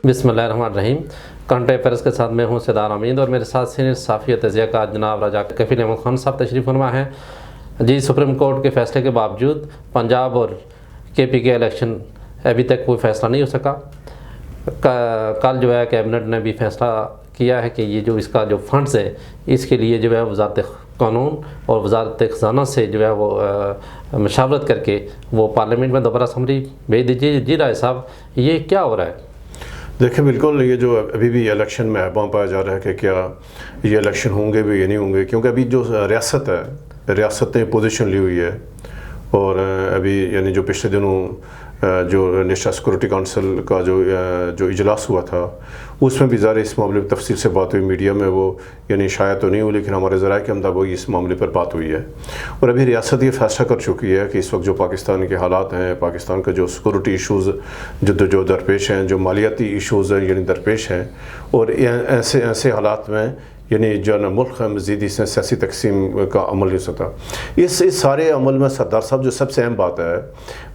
بسم اللہ الرحمن الرحیم. کرنٹ افیئرس کے ساتھ میں ہوں سردار امید اور میرے ساتھ سینئر صحافی تجزیہ کار جناب راجہ کفیل احمد خان صاحب تشریف فرما ہیں. جی، سپریم کورٹ کے فیصلے کے باوجود پنجاب اور کے پی کے الیکشن ابھی تک کوئی فیصلہ نہیں ہو سکا. کل جو ہے کیبنٹ نے بھی فیصلہ کیا ہے کہ یہ جو اس کا جو فنڈز ہے اس کے لیے جو ہے وزارت قانون اور وزارت خزانہ سے جو ہے وہ مشاورت کر کے وہ پارلیمنٹ میں دوبارہ سمری بھیج دیجیے. جی رائے صاحب، یہ کیا ہو رہا ہے؟ دیکھیں، بالکل یہ جو ابھی بھی الیکشن میں اہم پایا جا رہا ہے کہ کیا یہ الیکشن ہوں گے بھی یا نہیں ہوں گے، کیونکہ ابھی جو ریاست نے پوزیشن لی ہوئی ہے. اور ابھی یعنی جو پچھلے دنوں جو نیشنل سیکورٹی کونسل کا جو اجلاس ہوا تھا اس میں بھی ظاہر اس معاملے میں تفصیل سے بات ہوئی. میڈیا میں وہ یعنی شائع تو نہیں ہوئی، لیکن ہمارے ذرائع کے مطابق اس معاملے پر بات ہوئی ہے. اور ابھی ریاست یہ فیصلہ کر چکی ہے کہ اس وقت جو پاکستان کے حالات ہیں، پاکستان کا جو سیکورٹی ایشوز جو درپیش ہیں، جو مالیاتی ایشوز ہیں یعنی درپیش ہیں، اور ایسے حالات میں یعنی جو ہے نا ملک مزید اس میں سیاسی تقسیم کا عمل نہیں ہو سکتا. اس سارے عمل میں سردار صاحب جو سب سے اہم بات ہے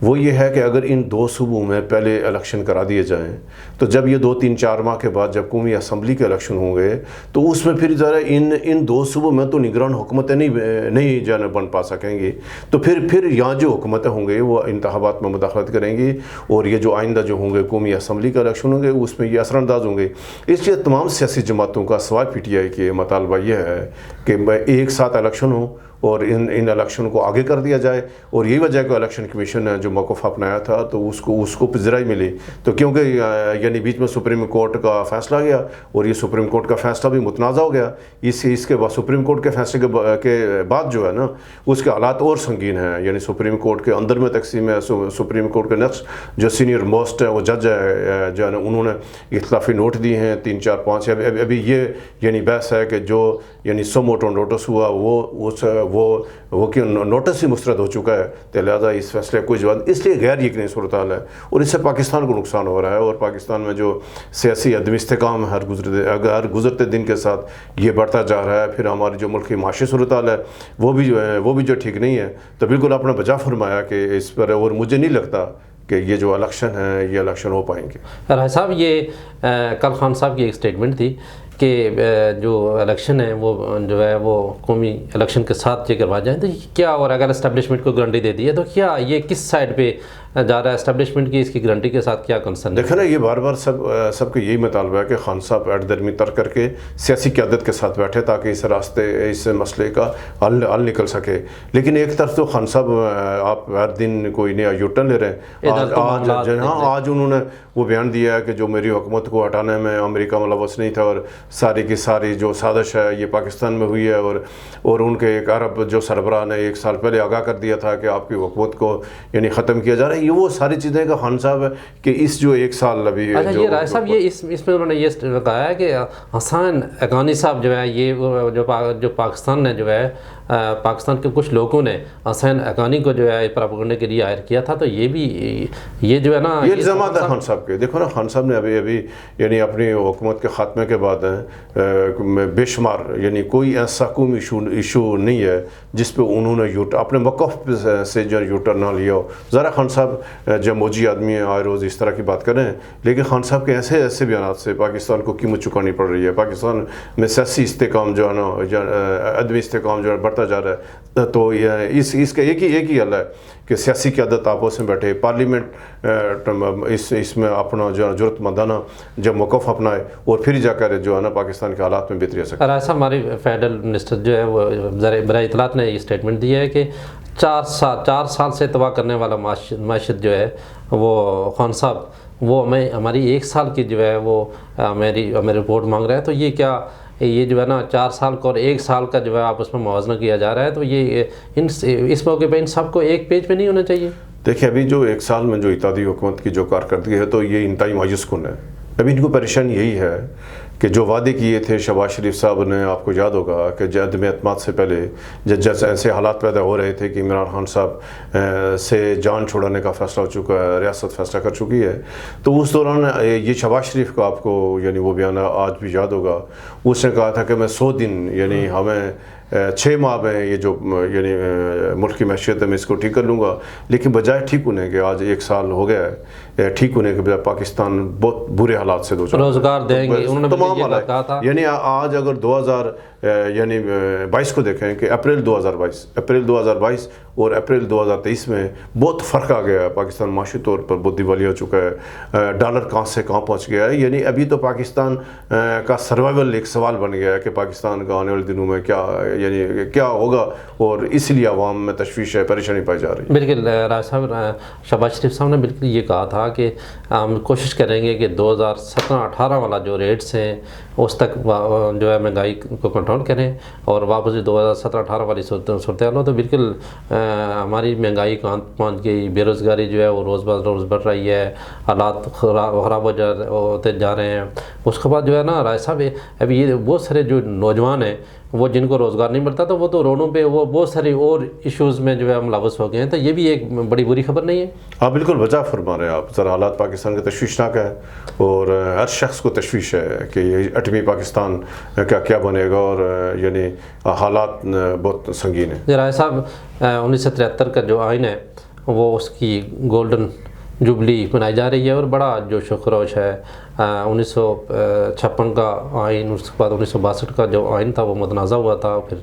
وہ یہ ہے کہ اگر ان دو صوبوں میں پہلے الیکشن کرا دیے جائیں تو جب یہ 2-3-4 ماہ کے بعد جب قومی اسمبلی کے الیکشن ہوں گے تو اس میں پھر ذرا ان دو صوبوں میں تو نگران حکومتیں نہیں جو ہے نا بن پا سکیں گی. تو پھر یہاں جو حکومتیں ہوں گے وہ انتخابات میں مداخلت کریں گی، اور یہ جو آئندہ جو ہوں گے قومی اسمبلی کا الیکشن ہوں گے اس میں یہ اثر انداز ہوں گے. اس لیے تمام سیاسی جماعتوں کا سوائے پی ٹی آئی کے مطالبہ یہ ہے کہ ایک ساتھ الیکشن ہو اور ان الیکشن کو آگے کر دیا جائے. اور یہی وجہ کہ الیکشن کمیشن نے جو موقف اپنایا تھا تو اس کو پذیرائی ملی. تو کیونکہ یعنی بیچ میں سپریم کورٹ کا فیصلہ گیا اور یہ سپریم کورٹ کا فیصلہ بھی متنازع ہو گیا. اس کے بعد سپریم کورٹ کے فیصلے کے بعد جو ہے نا اس کے حالات اور سنگین ہیں. یعنی سپریم کورٹ کے اندر میں تقسیم ہے. سپریم کورٹ کے نیکسٹ جو سینئر موسٹ ہے وہ جج ہے جو ہے نا، انہوں نے اختلافی نوٹ دیے ہیں 3-4-5. ابھی یہ یعنی بحث ہے کہ جو یعنی سو موٹو نوٹس ہوا وہ کہ نوٹس ہی مسترد ہو چکا ہے، تو لہٰذا اس فیصلے کو جواب اس لیے غیر یقینی صورتحال ہے اور اس سے پاکستان کو نقصان ہو رہا ہے. اور پاکستان میں جو سیاسی عدم استحکام ہر گزرتے دن کے ساتھ یہ بڑھتا جا رہا ہے. پھر ہماری جو ملک کی معاشی صورتحال ہے وہ بھی جو ٹھیک نہیں ہے. تو بالکل آپ نے بجا فرمایا کہ اس پر، اور مجھے نہیں لگتا کہ یہ جو الیکشن ہے یہ الیکشن ہو پائیں گے. راجہ صاحب، یہ کل خان صاحب کی ایک سٹیٹمنٹ تھی کہ جو الیکشن ہے وہ جو ہے وہ قومی الیکشن کے ساتھ یہ کروا جائیں تو کیا، اور اگر اسٹیبلشمنٹ کو گارنٹی دے دی ہے تو کیا یہ کس سائڈ پہ جا رہا ہے؟ اسٹیبلشمنٹ کی اس کی گارنٹی کے ساتھ کیا کنسرن ہے؟ دیکھیں نا، یہ بار بار سب کا یہی مطالبہ ہے کہ خان صاحب ایٹ درمی ترک کر کے سیاسی قیادت کے ساتھ بیٹھے تاکہ اس مسئلے کا حل نکل سکے. لیکن ایک طرف تو خان صاحب آپ ہر دن کوئی نیا یوٹرن لے رہے ہیں. آج انہوں نے وہ بیان دیا ہے کہ جو میری حکومت کو ہٹانے میں امریکہ ملوث نہیں تھا اور ساری کی ساری جو سازش ہے یہ پاکستان میں ہوئی ہے. اور ان کے ایک عرب جو سربراہ نے 1 سال پہلے آگاہ کر دیا تھا کہ آپ کی حکومت کو یعنی ختم کیا جا رہا ہے. یہ وہ ساری چیزیں کا خان صاحب ہے کہ اس جو 1 سال ابھی اچھا، یہ رائے صاحب یہ اس میں انہوں نے یہ کہا ہے کہ حسین حقانی صاحب جو ہے یہ جو پاکستان نے جو ہے پاکستان کے کچھ لوگوں نے حسین حقانی کو جو ہے پراپگنڈے کے لیے ہائر کیا تھا. تو یہ جو ہے نا یہ الزامات ہیں خان صاحب کے. دیکھو نا، خان صاحب نے ابھی یعنی اپنی حکومت کے خاتمے کے بعد بے شمار یعنی کوئی ایسا قومی ایشو نہیں ہے جس پہ انہوں نے اپنے موقف سے جو یوٹر نہ لیا ہو. ذرا خان صاحب جب موجی آدمی ہیں آئے روز اس طرح کی بات کریں، لیکن خان صاحب کے ایسے بیانات سے پاکستان کو قیمت چکانی پڑ رہی ہے. پاکستان میں سیاسی استحکام جو ہے نا عدم استحکام جو ہے بڑھتا جا رہا ہے. تو اس کا ایک ہی حل ہے کہ سیاسی قیادت آپس میں بیٹھے، پارلیمنٹ اس میں اپنا جو ہے ضرورت مندانہ جب موقف اپنائے اور پھر جا کر جو ہے نا پاکستان کے حالات میں بہتری آ سکے. راجہ صاحب، ہماری فیڈرل منسٹر جو ہے وہ برائے اطلاعات نے یہ اسٹیٹمنٹ دی ہے کہ 4 سال سے تباہ کرنے والا معیشت جو ہے وہ خان صاحب وہ ہماری 1 سال کی جو ہے وہ ہمیں رپورٹ مانگ رہا ہے. تو یہ جو ہے نا 4 سال کا اور 1 سال کا جو ہے آپس میں موازنہ کیا جا رہا ہے. تو یہ اس موقع پہ ان سب کو ایک پیج پہ نہیں ہونا چاہیے. دیکھیں، ابھی جو 1 سال میں جو اتحادی حکومت کی جو کارکردگی ہے تو یہ انتہائی مایوس کن ہے. ابھی ان کو پریشانی یہی ہے کہ جو وعدے کیے تھے شہباز شریف صاحب نے، آپ کو یاد ہوگا کہ عدم اعتماد سے پہلے جب ایسے حالات پیدا ہو رہے تھے کہ عمران خان صاحب سے جان چھڑانے کا فیصلہ ہو چکا ہے، ریاست فیصلہ کر چکی ہے، تو اس دوران یہ شہباز شریف کا آپ کو یعنی وہ بیان آج بھی یاد ہوگا، اس نے کہا تھا کہ میں 100 دن یعنی ہمیں 6 ماہ میں یہ جو یعنی ملک کی معیشت ہے میں اس کو ٹھیک کر لوں گا، لیکن بجائے ٹھیک ہونے کے آج 1 سال ہو گیا ہے، ٹھیک ہونے کے بجائے پاکستان بہت برے حالات سے دوچار روزگار دیں گے، انہوں نے تمام یہ کہا تھا۔ یعنی آج اگر 2022 کو دیکھیں کہ اپریل 2022 اور اپریل 2023 میں بہت فرق آ گیا ہے، پاکستان معاشی طور پر بہت دیوالیہ ہو چکا ہے، ڈالر کہاں سے کہاں پہنچ گیا ہے، یعنی ابھی تو پاکستان کا سروائیول ایک سوال بن گیا ہے کہ پاکستان کا آنے والے دنوں میں کیا ہوگا، اور اس لیے عوام میں تشویش ہے، پریشانی پائی جا رہی ہے۔ بالکل راج صاحب، شہباز شریف صاحب نے بالکل یہ کہا تھا کہ ہم کوشش کریں گے کہ 2017-18 والا جو ریٹس ہیں اس تک جو ہے مہنگائی کو کنٹرول کریں، اور واپس 2017-18 والی صورتحال ہو، تو بالکل ہماری مہنگائی کہاں پہنچ گئی، بے روزگاری جو ہے وہ روز بروز بڑھ رہی ہے، حالات خراب ہوتے جا رہے ہیں۔ اس کے بعد جو ہے نا راج صاحب، ابھی یہ بہت سارے جو نوجوان ہیں وہ جن کو روزگار نہیں ملتا، تو وہ تو روڈوں پہ وہ بہت ساری اور ایشوز میں جو ہے ملوث ہو گئے ہیں، تو یہ بھی ایک بڑی بری خبر نہیں ہے؟ آپ بالکل وجہ فرما رہے ہیں آپ، ذرا حالات پاکستان کے تشویشناک ہے، اور ہر شخص کو تشویش ہے کہ یہ ایٹمی پاکستان کا کیا بنے گا، اور یعنی حالات بہت سنگین ہیں۔ رائے صاحب، 1973 کا جو آئین ہے وہ اس کی گولڈن جوبلی منائی جا رہی ہے، اور بڑا جوش و خروش ہے۔ 1956 کا آئین، اس کے بعد 1962 کا جو آئین تھا وہ متنازع ہوا تھا، پھر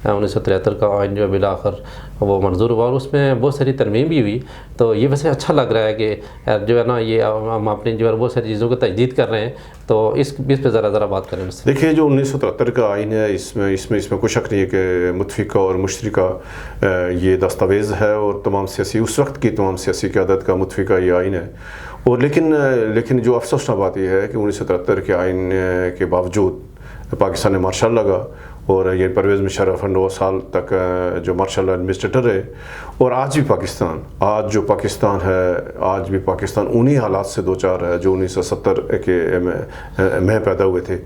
1973 کا آئین جو بالآخر وہ منظور ہوا، اور اس میں بہت ساری ترمیم بھی ہوئی، تو یہ ویسے اچھا لگ رہا ہے کہ جو ہے نا یہ ہم اپنی جو ہے بہت ساری چیزوں کو تجدید کر رہے ہیں، تو اس پہ ذرا بات کریں۔ دیکھیے جو 1973 کا آئین ہے، اس میں کوئی شک نہیں ہے کہ متفقہ اور مشترکہ یہ دستاویز ہے، اور تمام سیاسی اس وقت کی تمام سیاسی قیادت کا متفقہ یہ آئین ہے، اور لیکن جو افسوسناک بات یہ ہے کہ 1973 کے آئین کے باوجود پاکستان میں مارشل لگا، اور یہ پرویز مشرف 9 سال تک جو مارشل مارشل رہے، اور آج جو پاکستان ہے، آج بھی پاکستان انہی حالات سے دوچار ہے جو 1970 کے میں پیدا ہوئے تھے۔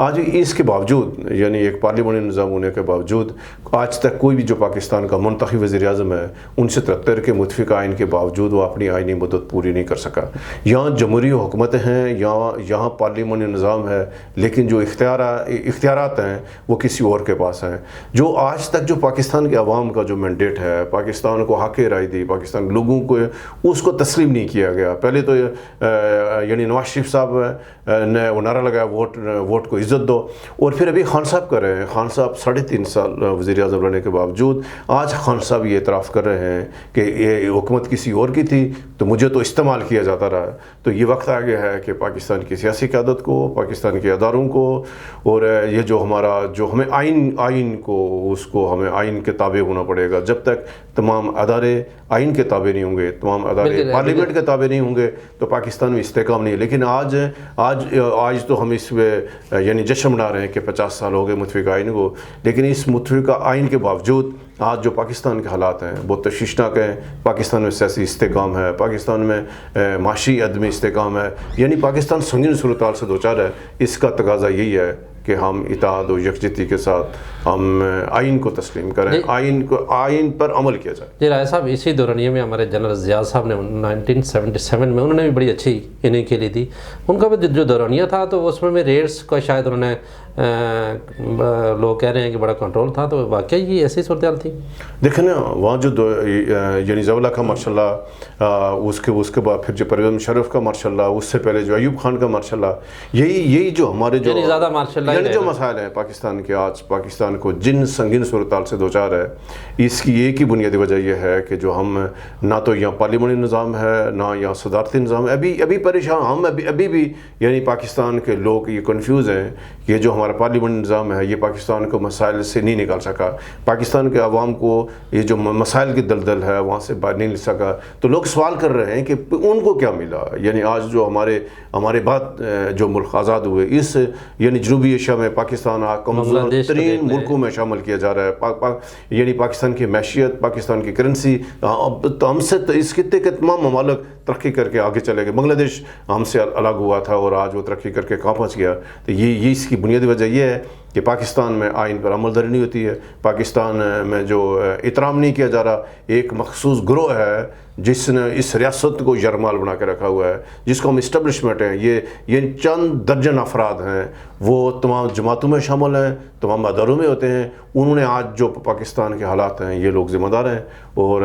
آج اس کے باوجود، یعنی ایک پارلیمانی نظام ہونے کے باوجود، آج تک کوئی بھی جو پاکستان کا منتخب وزیر اعظم ہے 1973 کے متفقہ آئین کے باوجود وہ اپنی آئینی مدت پوری نہیں کر سکا۔ یہاں جمہوری حکومتیں ہیں، یہاں پارلیمانی نظام ہے، لیکن جو اختیارات ہیں وہ کسی اور کے پاس ہیں۔ جو آج تک جو پاکستان کے عوام کا جو مینڈیٹ ہے، پاکستان کو حق رائے دی، پاکستان لوگوں کو اس کو تسلیم نہیں کیا گیا۔ پہلے تو یعنی نواز شریف صاحب نے وہ نعرہ لگایا ووٹ کو عزت دو، اور پھر ابھی خان صاحب کر رہے ہیں، خان صاحب 3.5 سال وزیر اعظم رہنے کے باوجود آج خان صاحب یہ اعتراف کر رہے ہیں کہ یہ حکومت کسی اور کی تھی تو مجھے تو استعمال کیا جاتا رہا۔ تو یہ وقت آ گیا ہے کہ پاکستان کی سیاسی قیادت کو، پاکستان کے اداروں کو، اور یہ جو ہمیں آئین کو ہمیں آئین کے تابع ہونا پڑے گا۔ جب تک تمام ادارے آئین کے تابع نہیں ہوں گے، تمام ادارے پارلیمنٹ کے تابع نہیں ہوں گے، تو پاکستان میں استحکام نہیں۔ لیکن آج تو ہم اس میں یعنی جشن منا رہے ہیں کہ 50 سال ہو گئے متفقہ آئین کو، لیکن اس متفقہ آئین کے باوجود آج جو پاکستان کے حالات ہیں بہت تشویشناک ہیں۔ پاکستان میں سیاسی استحکام ہے، پاکستان میں معاشی عدم استحکام ہے، یعنی پاکستان سنگین صورتحال سے دوچار ہے۔ اس کا تقاضا یہی ہے کہ ہم اتحاد و یکجہتی کے ساتھ ہم آئین کو تسلیم کریں، آئین پر عمل کیا جائے۔ جی رائے صاحب، اسی دورانیے میں ہمارے جنرل ضیاء صاحب نے 1977 میں انہوں نے بھی بڑی اچھی اننگ کھیلی تھی۔ ان کا جو دورانیہ تھا تو اس میں ریٹس کا شاید انہوں نے لوگ کہہ رہے ہیں کہ بڑا کنٹرول تھا، تو واقعی یہ ایسی صورتحال تھی؟ دیکھیں نا، وہاں جو یعنی ضیاء کا ماشاء اللہ، اس کے بعد پھر جو پرویز مشرف کا ماشاء اللہ، اس سے پہلے جو ایوب خان کا ماشاء اللہ، یہی جو ہمارے جو زیادہ ماشاء اللہ جو مسائل ہیں پاکستان کے، آج پاکستان کو جن سنگین صورتحال سے دوچار ہے، اس کی ایک ہی بنیادی وجہ یہ ہے کہ جو ہم نہ تو یہاں پارلیمانی نظام ہے، نہ یہاں صدارتی نظام ہے۔ ابھی پریشان ہم ابھی بھی یعنی پاکستان کے لوگ یہ کنفیوز ہیں کہ جو ہمارا پارلیمانی نظام ہے یہ پاکستان کو مسائل سے نہیں نکال سکا، پاکستان کے عوام کو یہ جو مسائل کی دلدل ہے وہاں سے باہر نہیں لے سکا۔ تو لوگ سوال کر رہے ہیں کہ ان کو کیا ملا، یعنی آج جو ہمارے بعد جو ملک آزاد ہوئے، اس یعنی جنوبی ایشیا میں پاکستان کمزور ترین ملکوں میں شامل کیا جا رہا ہے۔ یعنی پاکستان کی معیشت، پاکستان کی کرنسی، ہم سے اس خطے کے تمام ممالک ترقی کر کے آگے چلے گئے. بنگلہ دیش ہم سے الگ ہوا تھا اور آج وہ ترقی کر کے کہاں پہنچ گیا. تو یہ اس کی بنیادی وجہ یہ ہے کہ پاکستان میں آئین پر عمل دری نہیں ہوتی ہے. پاکستان میں جو احترام نہیں کیا جا رہا. ایک مخصوص گروہ ہے جس نے اس ریاست کو یرغمال بنا کے رکھا ہوا ہے, جس کو ہم اسٹیبلشمنٹ ہیں. یہ چند درجن افراد ہیں, وہ تمام جماعتوں میں شامل ہیں, تمام اداروں میں ہوتے ہیں. انہوں نے آج جو پاکستان کے حالات ہیں یہ لوگ ذمہ دار ہیں. اور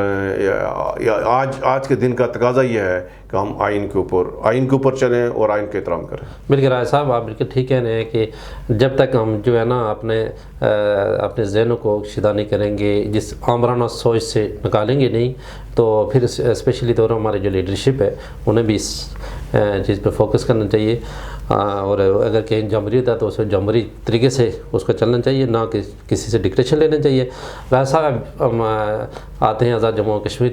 آج کے دن کا تقاضا یہ ہے کہ ہم آئین کے اوپر چلیں اور آئین کا احترام کریں. بالکل رائے صاحب, آپ بالکل ٹھیک کہہ رہے ہیں کہ جب تک ہم جو ہے نا اپنے ذہنوں کو شدہ نہیں کریں گے, جس آمرانہ سوچ سے نکالیں گے نہیں, تو پھر اسپیشلی طور ہمارے جو لیڈرشپ ہے انہیں بھی اس چیز پہ فوکس کرنا چاہیے. اور اگر کہیں جمہوریت ہے تو اسے جمہوری طریقے سے اس کو چلنا چاہیے, نہ کہ کسی سے ڈکٹیشن لینا چاہیے. ویسا ہم آتے ہیں آزاد جموں و کشمیر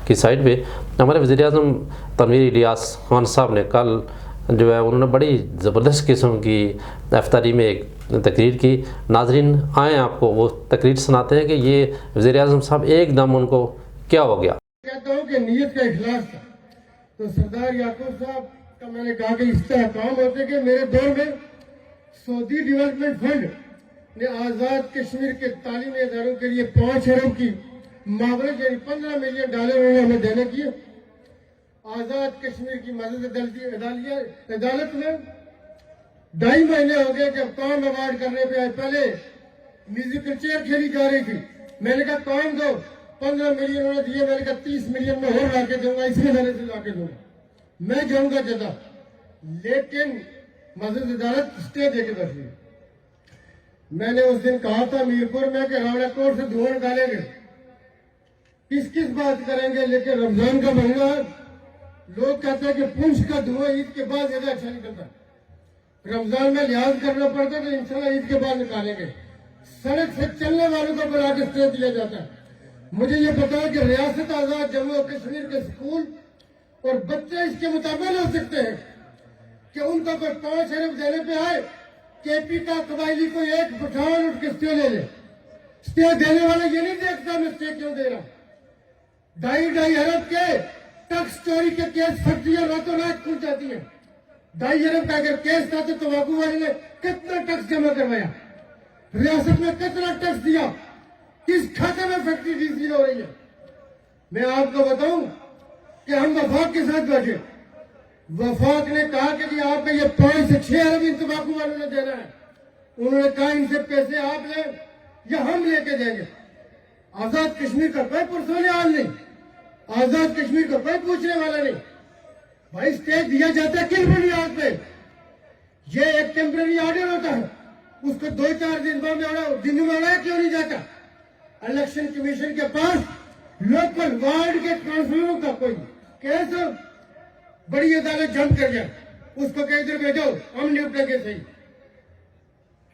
کی سائڈ پہ. ہمارے وزیر اعظم تنویر الیاس خان صاحب نے کل جو ہے انہوں نے بڑی زبردست قسم کی افطاری میں ایک تقریر کی. ناظرین آئیں آپ کو وہ تقریر سناتے ہیں کہ یہ وزیر اعظم صاحب ایک دم ان کو کیا ہو گیا. کہتا ہوں کہ نیت کا اخلاص تھا. تو سردار یعقوب صاحب کا میں نے کہا کہ استحکام ہوتے کہ میرے دور میں سعودی ڈیولپمنٹ فنڈ نے آزاد کشمیر کے تعلیمی اداروں کے لیے 5 ارب کی معاونت یعنی $15 ملین انہوں نے ہمیں دینے کی. آزاد کشمیر کی مدد عدالت میں 2.5 مہینے ہو گئے جب کام ایوارڈ کرنے پہ آئے. پہلے میوزیکل چیئر کھیلی جا رہی تھی. میں نے کہا کام دو, 15 ملین انہوں نے دیے. میں نے کہا 30 ملین میں اور لا کے دوں گا, اسی ادارے سے لا کے دوں گا, میں جاؤں گا جدہ. لیکن مدد عدالت اسٹے دے کے بیٹھی. میں نے اس دن کہا تھا میرپور میں کہ راوڑا کوٹ سے دھواں ڈالیں گے, کس بات کریں گے. لیکن رمضان کا مہینہ لوگ کہتے ہیں کہ پنچ کا دھواں عید کے بعد زیادہ اچھا نکلتا ہے. رمضان میں لحاظ کرنا پڑتا ہے تو انشاءاللہ عید کے بعد نکالیں گے. سڑک سے چلنے والوں کو بلا کے اسٹے دیا جاتا ہے. مجھے یہ پتا ہے کہ ریاست آزاد جموں و کشمیر کے اسکول اور بچے اس کے مطابق ہو سکتے ہیں کہ ان کو کوئی 5 ارب دینے پہ آئے, کے پی کا قبائلی کو ایک پٹھان اٹھ کے اسٹے لے لے. اسٹے دینے والا یہ نہیں دیکھتا میں اسٹے کیوں دے رہا. 2.5 ارب کے ٹیکس چوری کے کیس فیکٹریاں راتوں رات کھل جاتی ہیں. 2.5 ارب کا اگر کیس تھا تو تمباکو والے نے کتنا ٹیکس جمع کروایا, ریاست میں کتنا ٹیکس دیا, کس کھاتے میں فیکٹری ڈی سی ہو رہی ہے. میں آپ کو بتاؤں کہ ہم وفاق کے ساتھ بیٹھے. وفاق نے کہا کہ جی آپ کو یہ 5 سے 6 ارب ان تمباکو والوں نے دینا ہے. انہوں نے کہا ان سے پیسے آپ لیں یا ہم لے کے دیں گے. آزاد کشمیر کا کوئی پرسنل نہیں, آزاد کشمیر کا کوئی پوچھنے والا نہیں. بھائی اسٹیج دیا جاتا ہے کن بنیاد پہ؟ یہ ایک ٹیمپرری آرڈر ہوتا ہے, اس کو 2-4 دن میں اڑایا کیوں نہیں جاتا؟ الیکشن کمیشن کے پاس لوکل وارڈ کے کونسلروں کا کوئی کیس بڑی عدالت جمع کر جائے, اس کو کہ ادھر بھیجو ہم نپٹیں گے. صحیح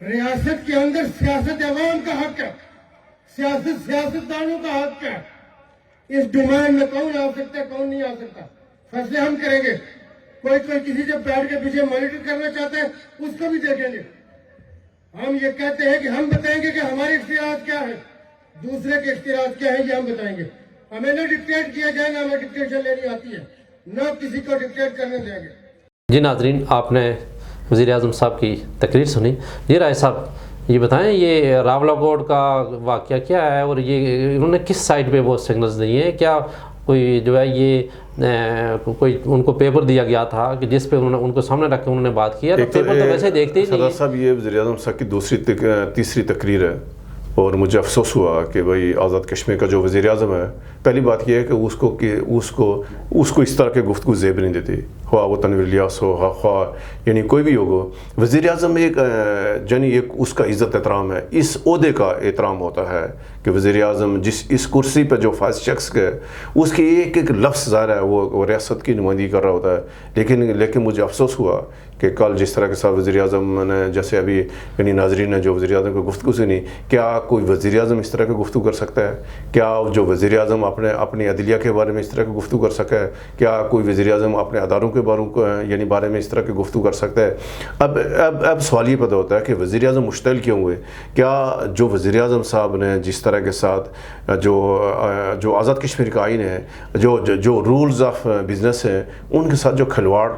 ریاست کے اندر سیاست عوام کا حق ہے, سیاستدانوں کا حق ہے. اس ڈومین میں کون آ سکتا ہے کون نہیں آ سکتا, فیصلے ہم کریں گے. کوئی کسی سے بیٹھ کے پیچھے مانیٹر کرنا چاہتا ہے اس کو بھی دیکھیں گے. ہم یہ کہتے ہیں کہ ہم بتائیں گے کہ ہمارے اختیارات کیا ہیں, دوسرے کے اختیارات کیا ہیں یہ ہم بتائیں گے. ہمیں نہ ڈکٹیٹ کیا جائے, نہ ہمیں ڈکٹیشن لینی آتی ہے, نہ کسی کو ڈکٹیٹ کرنے دیں گے. جی ناظرین, آپ نے وزیر اعظم صاحب کی تقریر سنی. جی رائے صاحب یہ بتائیں یہ راولا کوٹ کا واقعہ کیا ہے اور یہ انہوں نے کس سائٹ پہ وہ سگنلز دیے ہیں؟ کیا کوئی جو ہے یہ کوئی ان کو پیپر دیا گیا تھا کہ جس پہ انہوں نے ان کو سامنے رکھ کے انہوں نے بات کیا؟ پیپر تو ویسے دیکھتے ہی نہیں. سردار صاحب یہ وزیر اعظم صاحب کی تیسری تقریر ہے اور مجھے افسوس ہوا کہ بھائی آزاد کشمیر کا جو وزیر اعظم ہے, پہلی بات یہ ہے کہ اس کو اس طرح کے گفتگو زیب نہیں دیتی, خواہ وہ تنویر الیاس ہو خواہ یعنی کوئی بھی ہوگا. وزیر اعظم ایک اس کا عزت احترام ہے, اس عہدے کا احترام ہوتا ہے کہ وزیر اعظم اس کرسی پہ جو فائز شخص ہے اس کی ایک لفظ ظاہر ہے وہ ریاست کی نمائندگی کر رہا ہوتا ہے. لیکن مجھے افسوس ہوا کہ کل جس طرح کے ساتھ وزیر اعظم نے, جیسے ابھی یعنی ناظرین نے جو وزیر اعظم کو گفتگو سنی, کیا کوئی وزیر اعظم اس طرح کی گفتگو کر سکتا ہے؟ کیا جو وزیر اعظم اپنی عدلیہ کے بارے میں اس طرح کی گفتگو کر سکتا ہے؟ کیا کوئی وزیر اعظم اپنے اداروں کے بارے میں اس طرح کی گفتگو کر سکتا ہے؟ اب سوال یہ پیدا ہوتا ہے کہ وزیر اعظم مشتعل کیوں ہوئے؟ کیا جو وزیر اعظم صاحب نے جس طرح کے ساتھ جو آزاد کشمیر کا آئین ہے، جو رولز آف بزنس ہیں، ان کے ساتھ جو کھلواڑ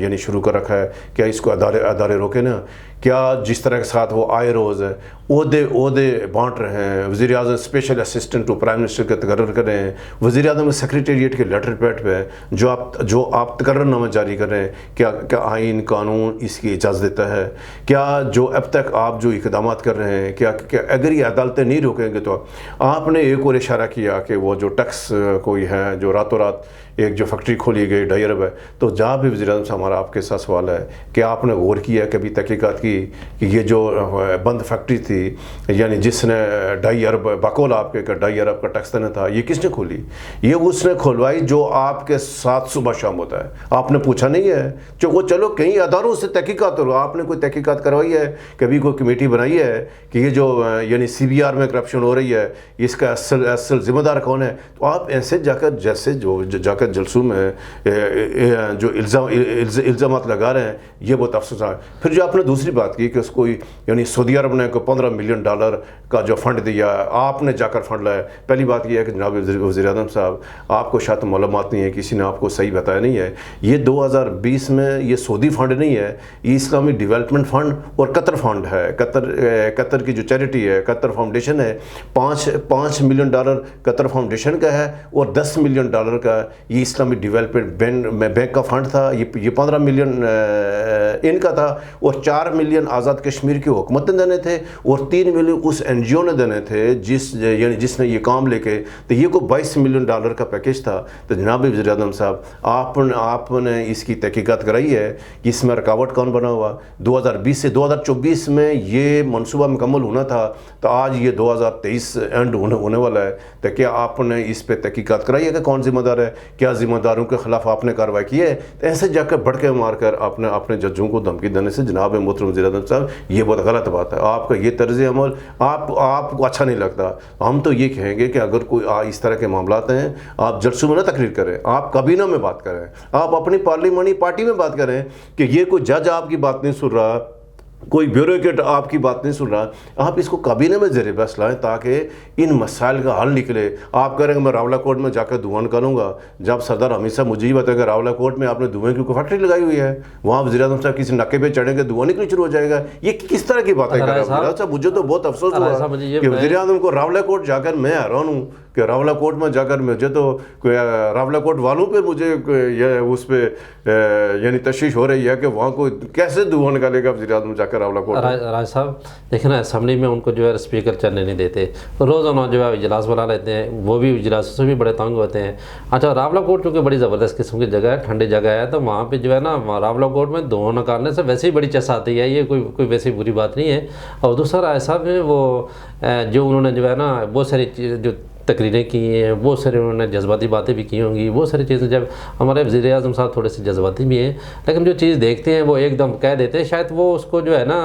یعنی شروع کر رکھا ہے، کیا اس کو ادارے روکے نا؟ کیا جس طرح کے ساتھ وہ آئے روز عہدے بانٹ رہے ہیں، وزیر اعظم special assistant to prime minister کا تقرر کر رہے ہیں، وزیر اعظم سیکریٹریٹ کے لیٹر پیڈ پہ جو آپ تقرر نامہ جاری کر رہے ہیں، کیا آئین قانون اس کی اجازت دیتا ہے؟ کیا جو اب تک آپ جو اقدامات کر رہے ہیں، کیا اگر یہ عدالتیں نہیں روکیں گے تو آپ نے ایک اور اشارہ کیا کہ وہ جو ٹیکس کوئی ہے جو راتوں رات ایک جو فیکٹری کھولی گئی 2.5 ارب ہے، تو جہاں بھی وزیر اعظم صاحب ہمارا آپ کے ساتھ سوال ہے کہ آپ نے غور کیا کبھی تحقیقات کی کہ یہ جو بند فیکٹری تھی، یعنی جس نے 2.5 ارب بقول آپ کے 2.5 ارب کا ٹیکس دینا تھا، یہ کس نے کھولی؟ یہ اس نے کھلوائی جو آپ کے ساتھ صبح شام ہوتا ہے۔ آپ نے پوچھا نہیں ہے؟ چلو کئی اداروں سے تحقیقات ہو، آپ نے کوئی تحقیقات کروائی ہے؟ کبھی کوئی کمیٹی بنائی ہے کہ یہ جو یعنی CBR میں کرپشن ہو رہی ہے، اس کا اصل ذمہ دار کون ہے؟ تو آپ ایسے جا کر جلسوں میں جو الزامات لگا رہے ہیں، یہ بہت افسوس ہے۔ پھر جو آپ نے دوسری بات کی کہ اس کو یعنی سعودی عرب نے کو $15 ملین کا جو فنڈ دیا، آپ نے جا کر فنڈ لایا۔ پہلی بات یہ ہے کہ جناب وزیر اعظم صاحب، آپ کو شاید معلومات نہیں ہے، کسی نے آپ کو صحیح بتایا نہیں ہے۔ یہ 2020 میں یہ سعودی فنڈ نہیں ہے، یہ اسلامی ڈیولپمنٹ فنڈ اور قطر فنڈ ہے۔ قطر کی جو چیریٹی ہے، قطر فاؤنڈیشن ہے، $5 ملین قطر فاؤنڈیشن کا ہے اور $10 ملین کا یہ اسلامی ڈیولپمنٹ بینک کا فنڈ تھا۔ یہ 15 ملین ان کا تھا اور 4 ملین آزاد کشمیر کی حکومت نے دینے تھے اور 3 ملین اس NGO نے دینے تھے جس نے یہ کام لے کے، تو یہ کو $22 ملین کا پیکیج تھا۔ تو جناب وزیر اعظم صاحب، آپ نے اس کی تحقیقات کرائی ہے کہ اس میں رکاوٹ کون بنا ہوا؟ 2020 سے 2024 میں یہ منصوبہ مکمل ہونا تھا، تو آج یہ 2023 اینڈ ہونے والا ہے۔ تو کیا آپ نے اس پہ تحقیقات کرائی ہے کہ کون ذمہ دار ہے؟ کیا ذمہ داروں کے خلاف آپ نے کارروائی کی ہے؟ تو ایسے جا کر بڑکے مار کر اپنے ججوں کو دھمکی دینے سے جناب محترم وزیر اعظم صاحب، یہ بہت غلط بات ہے۔ آپ کا یہ طرز عمل آپ کو اچھا نہیں لگتا۔ ہم تو یہ کہیں گے کہ اگر کوئی اس طرح کے معاملات ہیں، آپ جلسوں میں نہ تقریر کریں، آپ کابینہ میں بات کریں، آپ اپنی پارلیمانی پارٹی میں بات کریں کہ یہ کوئی جج آپ کی بات نہیں سن رہا، کوئی بیوروکریٹ آپ کی بات نہیں سن رہا، آپ اس کو کابینہ میں زیر بحث لائیں تاکہ ان مسائل کا حل نکلے۔ آپ کہہ رہے ہیں کہ میں راولہ کوٹ میں جا کر دھواں نکالوں گا، جب سردار حمید صاحب مجھے یہ بتائیں کہ راولہ کوٹ میں آپ نے دھوئیں کی کوئی فیکٹری لگائی ہوئی ہے، وہاں وزیر اعظم صاحب کسی نکے پہ چڑھیں گے دھواں نکلنا شروع ہو جائے گا، یہ کس طرح کی باتیں کر رہے ہیں وزیر اعظم صاحب؟ مجھے تو بہت افسوس ہوا کہ وزیر اعظم کو راولہ کوٹ جا کر میں حیران ہوں کہ راولہ کوٹ میں جا کر مجھے تو راولہ کوٹ والوں پہ مجھے اس پہ یعنی تشویش ہو رہی ہے کہ وہاں کو کیسے دھواں نکالے گا وزیر اعظم جا کر راولہ کوٹ۔ راج صاحب دیکھیں نا، اسمبلی میں ان کو جو ہے اسپیکر چلنے نہیں دیتے، روزانہ جو ہے اجلاس بنا لیتے ہیں، وہ بھی اجلاسوں سے بھی بڑے تنگ ہوتے ہیں۔ اچھا، راولہ کوٹ چونکہ بڑی زبردست قسم کی جگہ ہے، ٹھنڈی جگہ ہے، تو وہاں پہ جو ہے نا راولہ کوٹ میں دھواں نکالنے سے ویسے ہی بڑی چس آتی ہے، یہ کوئی ویسی بری بات نہیں ہے۔ اور دوسرا راج صاحب ہے وہ جو انہوں نے جو ہے نا بہت ساری جو تقریریں کی ہیں، بہت سارے انہوں نے جذباتی باتیں بھی کی ہوں گی، بہت ساری چیزیں، جب ہمارے وزیر اعظم صاحب تھوڑے سے جذباتی بھی ہیں، لیکن جو چیز دیکھتے ہیں وہ ایک دم کہہ دیتے ہیں، شاید وہ اس کو جو ہے نا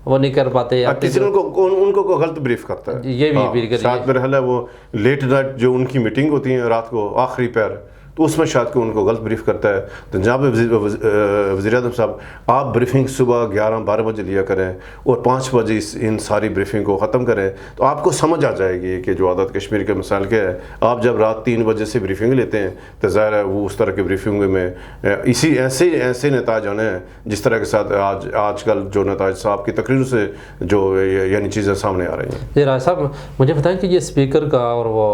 وہ نہیں کر پاتے، کسی ان کو غلط بریف کرتا ہے، یہ بھی شاید میرا خیال ہے وہ لیٹ نائٹ جو ان کی میٹنگ ہوتی ہے رات کو آخری پیر، تو اس میں شاید کہ ان کو غلط بریف کرتا ہے۔ تو جناب وزیر اعظم صاحب، آپ بریفنگ صبح 11-12 بجے لیا کریں اور 5 بجے ان ساری بریفنگ کو ختم کریں، تو آپ کو سمجھ آ جائے گی کہ جو آزاد کشمیر کے مسائل کیا ہے۔ آپ جب رات 3 بجے سے بریفنگ لیتے ہیں تو ظاہر ہے وہ اس طرح کی بریفنگ میں ایسے نتائج آنے ہیں جس طرح کے ساتھ آج کل جو نتائج صاحب کی تقریر سے جو یعنی چیزیں سامنے آ رہی ہیں۔ جی راج صاحب، مجھے بتائیں کہ یہ اسپیکر کا اور وہ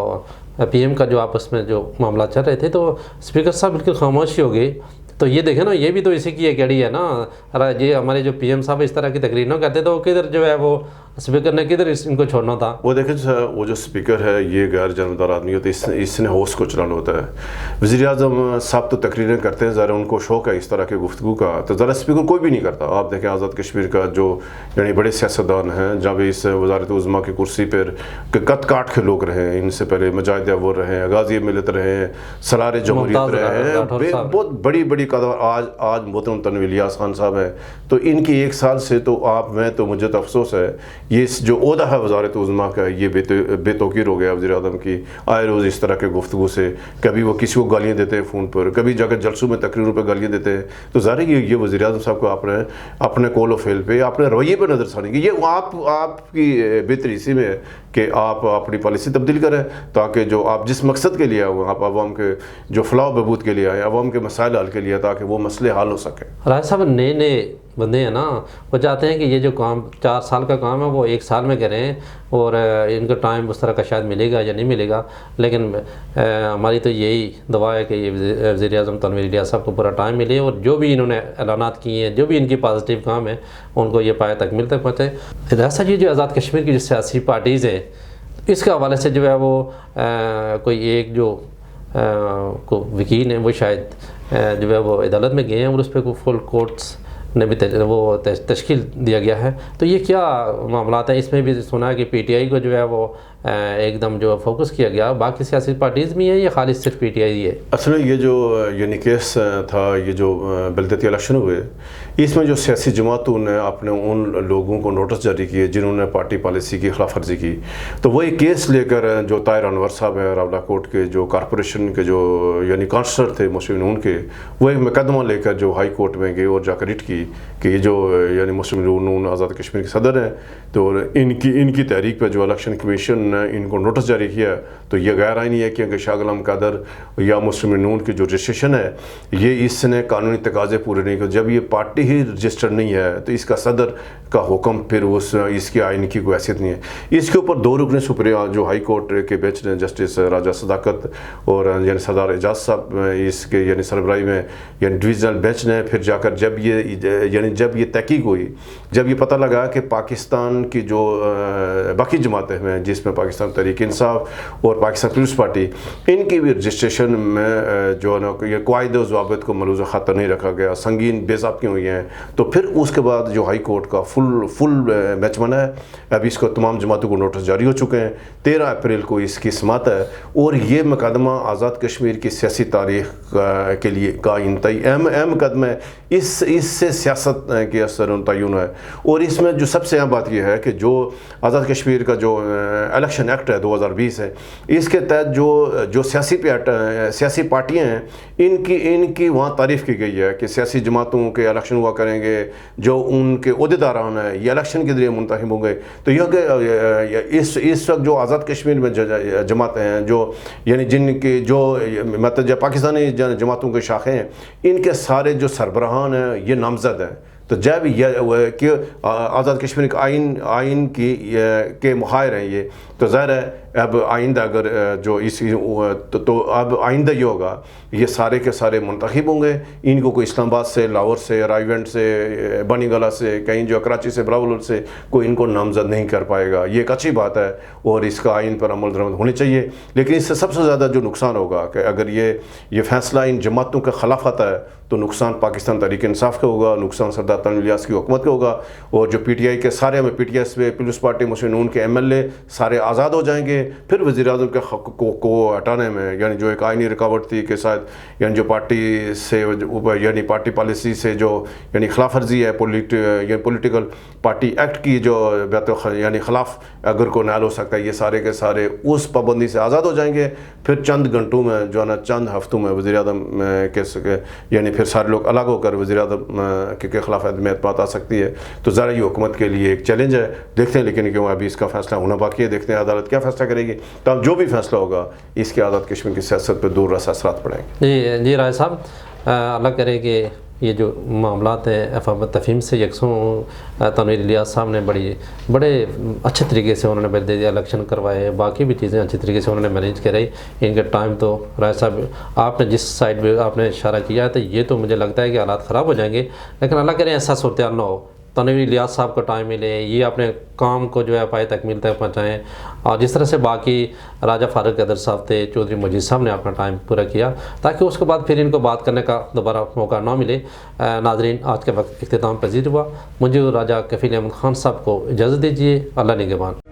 PM کا جو آپس میں جو معاملات چل رہے تھے، تو اسپیکر صاحب بالکل خاموشی ہو گئی، تو یہ دیکھیں نا، یہ بھی تو اسی کی ایک کڑی ہے نا۔ یہ ہمارے جو PM صاحب اس طرح کی تقریر نہ کرتے تو کدھر جو ہے وہ اسپیکر نے کدھر ان کو چھوڑنا تھا؟ وہ دیکھیں وہ جو اسپیکر ہے یہ غیر جانبدار آدمی ہوتا ہے، اس نے ہوش کو چلانا ہوتا ہے۔ وزیر اعظم صاحب تو تقریریں کرتے ہیں، ذرا ان کو شوق ہے اس طرح کے گفتگو کا، تو ذرا اسپیکر کوئی بھی نہیں کرتا۔ آپ دیکھیں آزاد کشمیر کا جو یعنی بڑے سیاستدان ہیں، جب اس وزارت عظمیٰ کی کرسی پر کت کاٹ کے لوگ رہے ہیں، ان سے پہلے مجاہد یاور رہے ہیں، غازی ملت رہے ہیں، سالار جمہوریت رہے ہیں، بہت بڑی قدر آج محترم تنویر الیاس خان صاحب ہیں، تو ان کی 1 سال سے تو مجھے تو افسوس ہے یہ جو عہدہ ہے وزارت عظمیٰ کا یہ بے توقیر ہو گیا وزیر اعظم کی آئے روز اس طرح کے گفتگو سے. کبھی وہ کسی کو گالیاں دیتے ہیں فون پر, کبھی جا کر جلسوں میں تقریروں پہ گالیاں دیتے ہیں. تو ظاہر ہے یہ وزیر اعظم صاحب کو اپنے قول و فعل پہ اپنے رویے پہ نظر ثانی کی. یہ آپ کی بہتری اسی میں ہے کہ آپ اپنی پالیسی تبدیل کریں تاکہ جو آپ جس مقصد کے لیے آئے ہوئے آپ عوام کے جو فلاح و بہبود کے لیے آئے, عوام کے مسائل حل کے لیے, تاکہ وہ مسئلے حل ہو سکیں. راجہ صاحب نئے بندے ہیں نا, وہ چاہتے ہیں کہ یہ جو کام 4 سال کا کام ہے وہ 1 سال میں کریں, اور ان کو ٹائم اس طرح کا شاید ملے گا یا نہیں ملے گا. لیکن ہماری تو یہی دعا ہے کہ یہ وزیر اعظم تنویر الیاس صاحب کو پورا ٹائم ملے, اور جو بھی انہوں نے اعلانات کیے ہیں, جو بھی ان کی پازیٹیو کام ہے, ان کو یہ پایہ تکمیل تک پہنچے. ایسا یہ جو آزاد کشمیر کی جو سیاسی پارٹیز ہیں, اس کے حوالے سے جو ہے وہ کوئی ایک جو وکیل ہیں وہ شاید جو ہے وہ عدالت میں گئے ہیں, اور اس پہ کوئی فل کورٹس نے بھی وہ تشکیل دیا گیا ہے. تو یہ کیا معاملات ہیں؟ اس میں بھی سنا ہے کہ پی ٹی آئی کو جو ہے وہ ایک دم جو فوکس کیا گیا. باقی سیاسی پارٹیز بھی ہیں یا خالی صرف پی ٹی آئی ہے؟ اصل میں یہ جو یعنی کیس تھا, یہ جو بلدیاتی الیکشن ہوئے, اس میں جو سیاسی جماعتوں نے اپنے ان لوگوں کو نوٹس جاری کیے جنہوں نے پارٹی پالیسی کی خلاف ورزی کی. تو وہ ایک کیس لے کر جو طاہر انور صاحب ہیں راولا کوٹ کے, جو کارپوریشن کے جو یعنی کانسلر تھے مسلم نون کے, وہ ایک مقدمہ لے کر جو ہائی کورٹ میں گئے اور جا کر ریٹ کی کہ یہ جو یعنی مسلم نون آزاد کشمیر کے صدر ہیں, تو ان کی تحریک پہ جو الیکشن کمیشن نے ان کو نوٹس جاری کیا, تو یہ غیر آئینی ہے کیونکہ شاہ غلام قادر یا مسلم نون کی جو رجسٹریشن ہے یہ اس نے قانونی تقاضے پورے نہیں کیے. جب یہ پارٹی ہی رجسٹرڈ نہیں ہے تو اس کا صدر کا حکم پھر اس کی آئین کی کوئی حیثیت نہیں ہے. اس کے اوپر 2 رکن سپریم جو ہائی کورٹ کے بیچ نے جسٹس راجہ صداقت اور یعنی سردار اعجاز صاحب اس کے یعنی سربراہی میں یعنی ڈویژنل بینچ نے پھر جا کر جب یہ تحقیق ہوئی, جب یہ پتہ لگا کہ پاکستان کی جو باقی جماعتیں ہیں جس میں پاکستان تحریک انصاف اور پاکستان پیپلز پارٹی, ان کی بھی رجسٹریشن میں جو ہے نا یہ قواعد و ضوابط کو ملوث خاطر نہیں رکھا گیا, سنگین بے ضابطگیاں ہوئی ہیں. تو پھر اس کے بعد جو ہائی کورٹ کا فل بیچ بنا ہے, اب اس کو تمام جماعتوں کو نوٹس جاری ہو چکے ہیں. 13 اپریل کو اس کی سماعت ہے, اور یہ مقدمہ آزاد کشمیر کی سیاسی تاریخ کے لیے کا انتہائی اہم مقدمہ ہے. اس سے سیاست کے اثر تعین ہے. اور اس میں جو سب سے اہم بات یہ ہے کہ جو آزاد کشمیر کا جو الیکشن ایکٹ ہے 2020 ہے, اس کے تحت جو سیاسی پارٹیاں ہیں ان کی وہاں تعریف کی گئی ہے کہ سیاسی جماعتوں کے الیکشن ہوا کریں گے, جو ان کے عہدیداران ہیں یہ الیکشن کے ذریعے منتخب ہوں گے. تو یہ کہ اس وقت جو آزاد کشمیر میں جماعتیں ہیں جو یعنی جن کی جو مطلب پاکستانی جماعتوں کے شاخیں ہیں, ان کے سارے جو سربراہان ہیں یہ نامزد ہیں. تو جب یہ کہ آزاد کشمیر کا آئین کے محائر ہیں یہ, تو ظاہر ہے اب آئندہ اگر جو تو اب آئندہ یہ ہوگا یہ سارے کے سارے منتخب ہوں گے. ان کو کوئی اسلام آباد سے, لاہور سے, رائے گنج سے, بنی گلہ سے, کہیں جو کراچی سے, براولر سے کوئی ان کو نامزد نہیں کر پائے گا. یہ ایک اچھی بات ہے اور اس کا آئین پر عمل درآمد ہونی چاہیے. لیکن اس سے سب سے زیادہ جو نقصان ہوگا کہ اگر یہ فیصلہ ان جماعتوں کے خلاف آتا ہے تو نقصان پاکستان تحریک انصاف کا ہوگا, نقصان سردار تنویر الیاس کی حکومت کا ہوگا, اور جو پی ٹی آئی کے سارے میں پی ٹی ایس پہ پیپلز پارٹی مسلم نون کے ایم ایل اے سارے آزاد ہو جائیں گے. پھر وزیر اعظم کے حق کو ہٹانے میں یعنی جو ایک آئینی رکاوٹ تھی کہ شاید یعنی جو پارٹی سے یعنی پارٹی پالیسی سے جو یعنی خلاف ورزی ہے یعنی پولیٹیکل پارٹی ایکٹ کی جو یعنی خلاف اگر کو نائل ہو سکتا ہے, یہ سارے کے سارے اس پابندی سے آزاد ہو جائیں گے. پھر چند گھنٹوں میں جو ہے نا چند ہفتوں میں وزیر اعظم کے یعنی پھر سارے لوگ الگ ہو کر وزیر اعظم کے خلاف عدم اعتماد آ سکتی ہے. تو ذرا یہ حکومت کے لیے ایک چیلنج ہے. دیکھتے ہیں لیکن کیوں ابھی اس کا فیصلہ ہونا باقی ہے, دیکھتے ہیں عدالت کیا فیصلہ کرے گی. تو جو بھی فیصلہ ہوگا اس کے آزاد کشمیر کی سیاست پہ دور رس اثرات پڑیں گے. جی راجہ صاحب, اللہ کرے کہ یہ جو معاملات ہیں افہام تفہیم سے یکساں. تنویر الیاس صاحب نے بڑے اچھے طریقے سے انہوں نے بلدیاتی الیکشن کروائے, باقی بھی چیزیں اچھے طریقے سے انہوں نے مینیج کرائی. ان کے ٹائم تو راجہ صاحب آپ نے جس سائڈ پہ آپ نے اشارہ کیا ہے تو یہ تو مجھے لگتا ہے کہ حالات خراب ہو جائیں گے, لیکن اللہ کرے ایسا صورتحال نہ ہو. تنویر الیاس صاحب کو ٹائم ملے, یہ اپنے کام کو جو ہے پائے تکمیل تک پہنچائیں. اور جس طرح سے باقی راجہ فاروق قدر صاحب تھے, چودھری مجید صاحب نے اپنا ٹائم پورا کیا تاکہ اس کے بعد پھر ان کو بات کرنے کا دوبارہ موقع نہ ملے. ناظرین, آج کے وقت اختتام پذیر ہوا. مجھے راجہ کفیل احمد خان صاحب کو اجازت دیجیے. اللہ نگہبان.